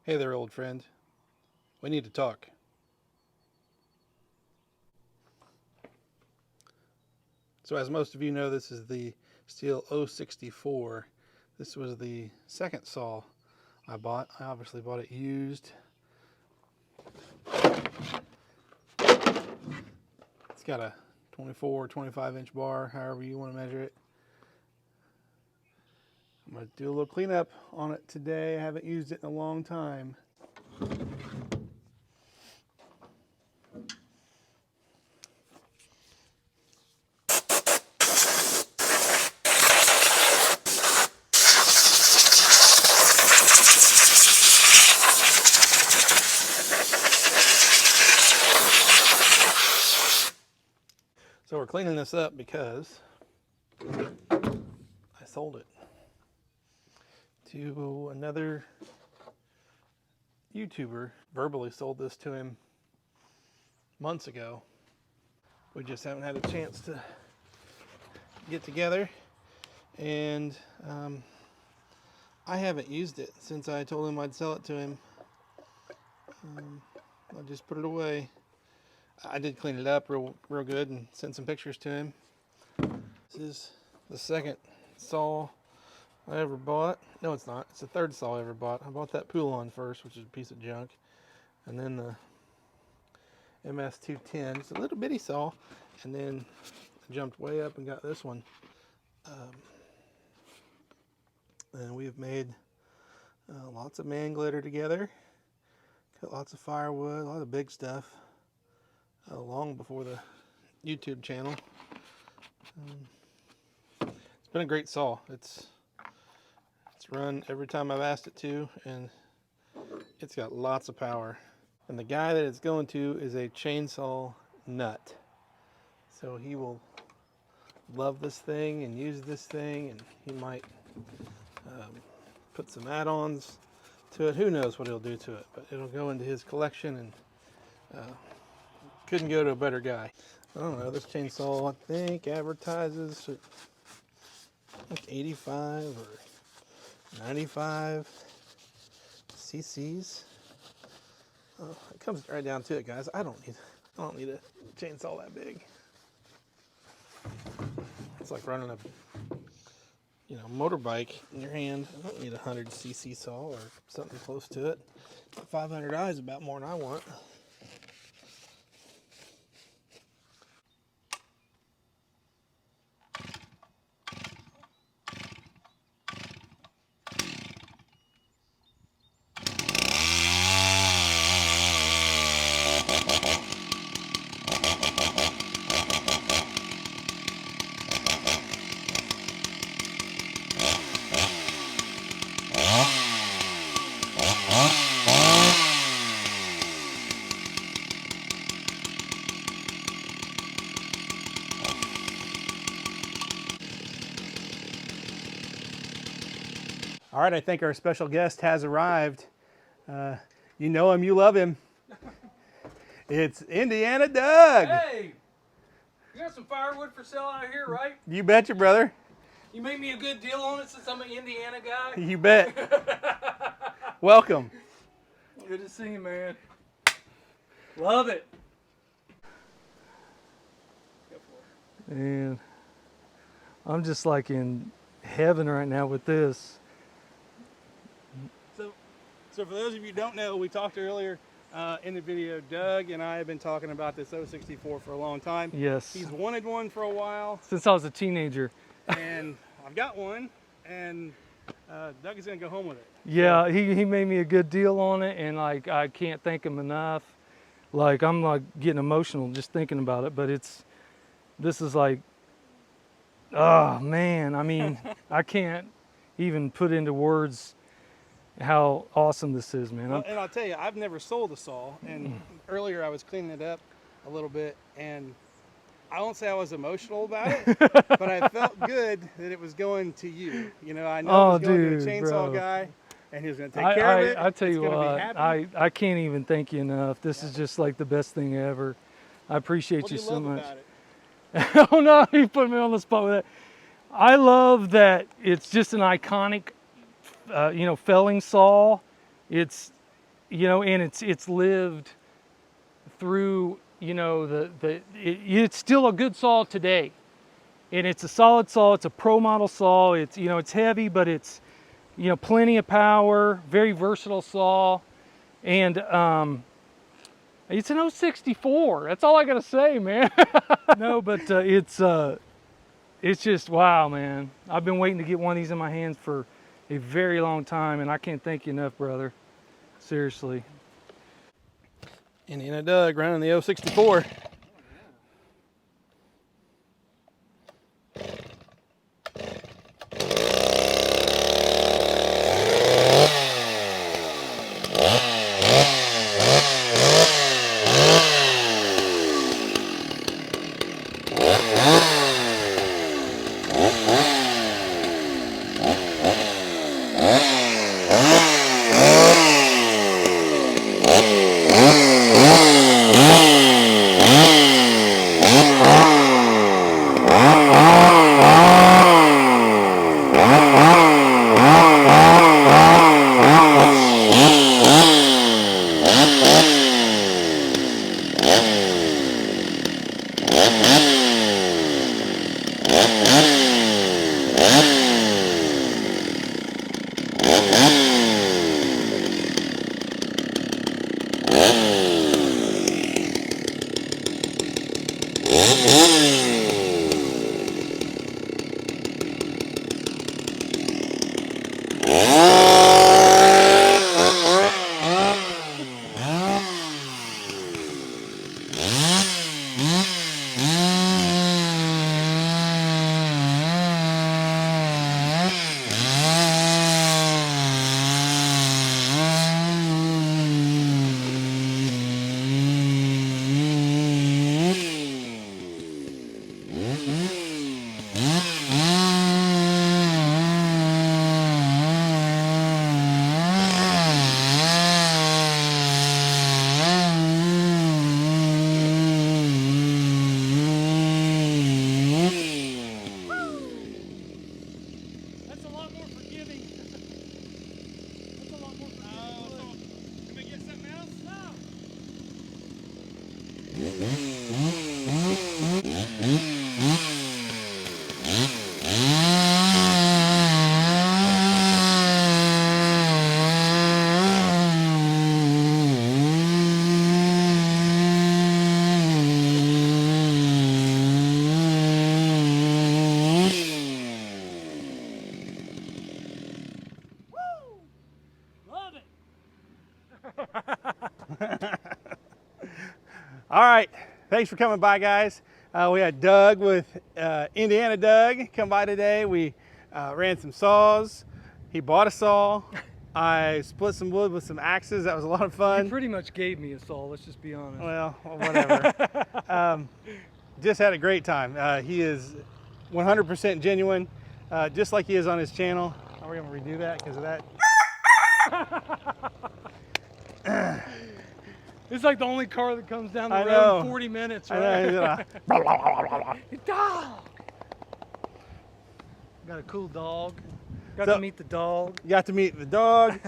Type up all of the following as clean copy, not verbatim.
Hey there, old friend. We need to talk. So as most of you know, this is the Stihl 064. This was the second saw I bought. I obviously bought it used. It's got a 24 or 25 inch bar, however you want to measure it. I'm going to do a little cleanup on it today. I haven't used it in a long time. So we're cleaning this up because I sold it to another YouTuber. Verbally sold this to him months ago. We just haven't had a chance to get together, and I haven't used it since I told him I'd sell it to him. I just put it away. I did clean it up real good and sent some pictures to him. This is the second saw I ever bought. No, it's not. It's the third saw I ever bought. I bought that Poulon first, which is a piece of junk, and then the MS210. It's a little bitty saw, and then I jumped way up and got this one. And we've made lots of man glitter together. Cut lots of firewood, a lot of big stuff. Long before the YouTube channel. It's been a great saw. It's run every time I've asked it to, and it's got lots of power. And the guy that it's going to is a chainsaw nut. So he will love this thing and use this thing, and he might put some add-ons to it. Who knows what he'll do to it, but it'll go into his collection, and couldn't go to a better guy. I don't know, this chainsaw I think advertises at like 85 or 95 cc's. Oh, it comes right down to it, guys. I don't need a chainsaw that big. It's like running a motorbike in your hand. I don't need a 100 cc saw or something close to it. 500i is about more than I want. All right, I think our special guest has arrived. You know him, you love him. It's Indiana Doug. Hey, you got some firewood for sale out here, right? You betcha, brother. You made me a good deal on it since I'm an Indiana guy. You bet. Welcome. Good to see you, man. Love it. And I'm just like in heaven right now with this. So for those of you who don't know, we talked earlier in the video, Doug and I have been talking about this 064 for a long time. Yes. He's wanted one for a while. Since I was a teenager. And I've got one, and Doug is going to go home with it. Yeah, he made me a good deal on it, and like I can't thank him enough. Like I'm like getting emotional just thinking about it, but this is like, oh man, I mean, I can't even put into words how awesome this is, man. Well, and I'll tell you, I've never sold a saw, and earlier I was cleaning it up a little bit, and I won't say I was emotional about it, but I felt good that it was going to you. You know, I know it was going to a chainsaw guy, and he was going to take care of it. I tell you It's gonna what, be happy. I can't even thank you enough. This is just like the best thing ever. I appreciate What do you you so love much. about it? Oh no, you put me on the spot with that. I love that it's just an iconic, felling saw. It's you know, and it's lived through, you know, it's still a good saw today, and it's a solid saw. It's a pro model saw. It's, you know, it's heavy, but it's, you know, plenty of power. Very versatile saw, and it's an 064. That's all I gotta say, man. No, but it's just wow, man. I've been waiting to get one of these in my hands for a very long time, and I can't thank you enough, brother. Seriously. Indiana Doug running the 064. That's a lot more forgiving. That's a lot more forgiving. Can we get something else? No. Love it. All right, thanks for coming by, guys. We had Doug with Indiana Doug come by today. We ran some saws. He bought a saw. I split some wood with some axes. That was a lot of You fun. pretty much gave me a saw, let's just be honest. Well, whatever. Just had a great time. He is 100% genuine, just like he is on his channel. Are we going to redo that because of that? It's like the only car that comes down the I road know. in 40 minutes, I right? know. Dog! Got a cool dog. Got So- to meet the dog. Got to meet the dog.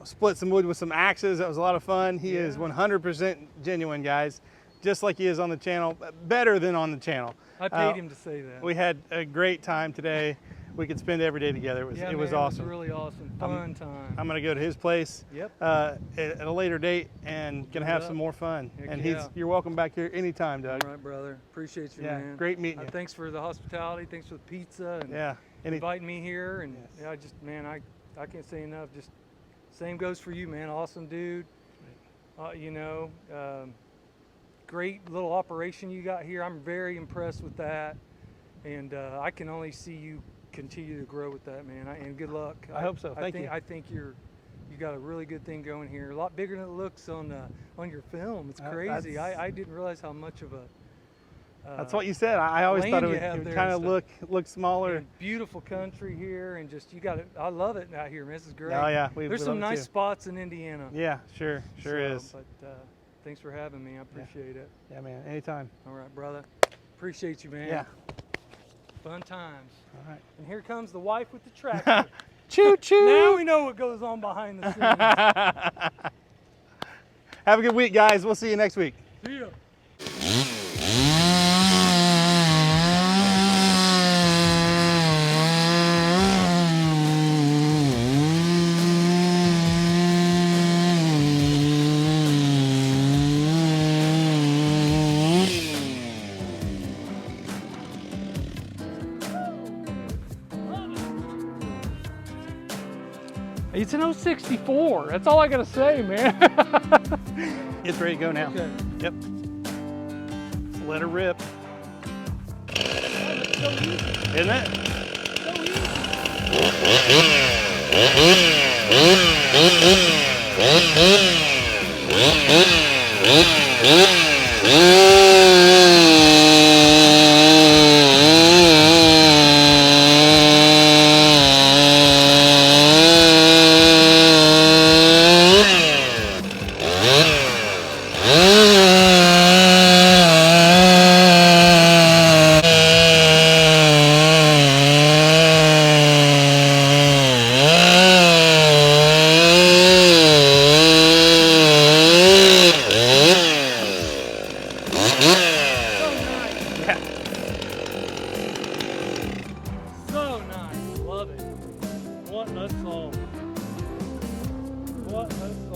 Split some wood with some axes. That was a lot of fun. He is Yeah. 100% genuine, guys, just like he is on the channel, better than on the channel. I paid him to say that. We had a great time today. We could spend every day together. It was Yeah, it was man, awesome. It was really awesome. Fun time. I'm gonna go to his place Yep. at a later date and gonna have some more fun. Heck And yeah. you're welcome back here anytime, Doug. All right, brother. Appreciate you, Yeah, man. great meeting you. Thanks for the hospitality. Thanks for the pizza and Yeah. inviting me here. And Yes. yeah, I just, man, I can't say enough. Just same goes for you, man. Awesome dude. You know, great little operation you got here. I'm very impressed with that, and I can only see you continue to grow with that, man. And good luck. I hope so. Thank you. I think you got a really good thing going here. A lot bigger than it looks on your film. It's crazy. That's- I didn't realize how much of a That's what you said. I always thought land it you would, have it would there kind and of stuff. look smaller. and beautiful country here, and just you got it. I love it out here, man. This is great. Oh yeah, There's we some love it nice too. spots in Indiana. Yeah, sure So, is. But thanks for having me. I appreciate it. Yeah, man. Anytime. All right, brother. Appreciate you, man. Yeah. Fun times. All right. And here comes the wife with the tractor. Choo choo. Now we know what goes on behind the scenes. Have a good week, guys. We'll see you next week. See ya. It's an 064. That's all I gotta say, man. It's ready to go now. Okay. Yep. Just let her rip. So easy. Isn't it? So nice. Love it. What a song. What a song.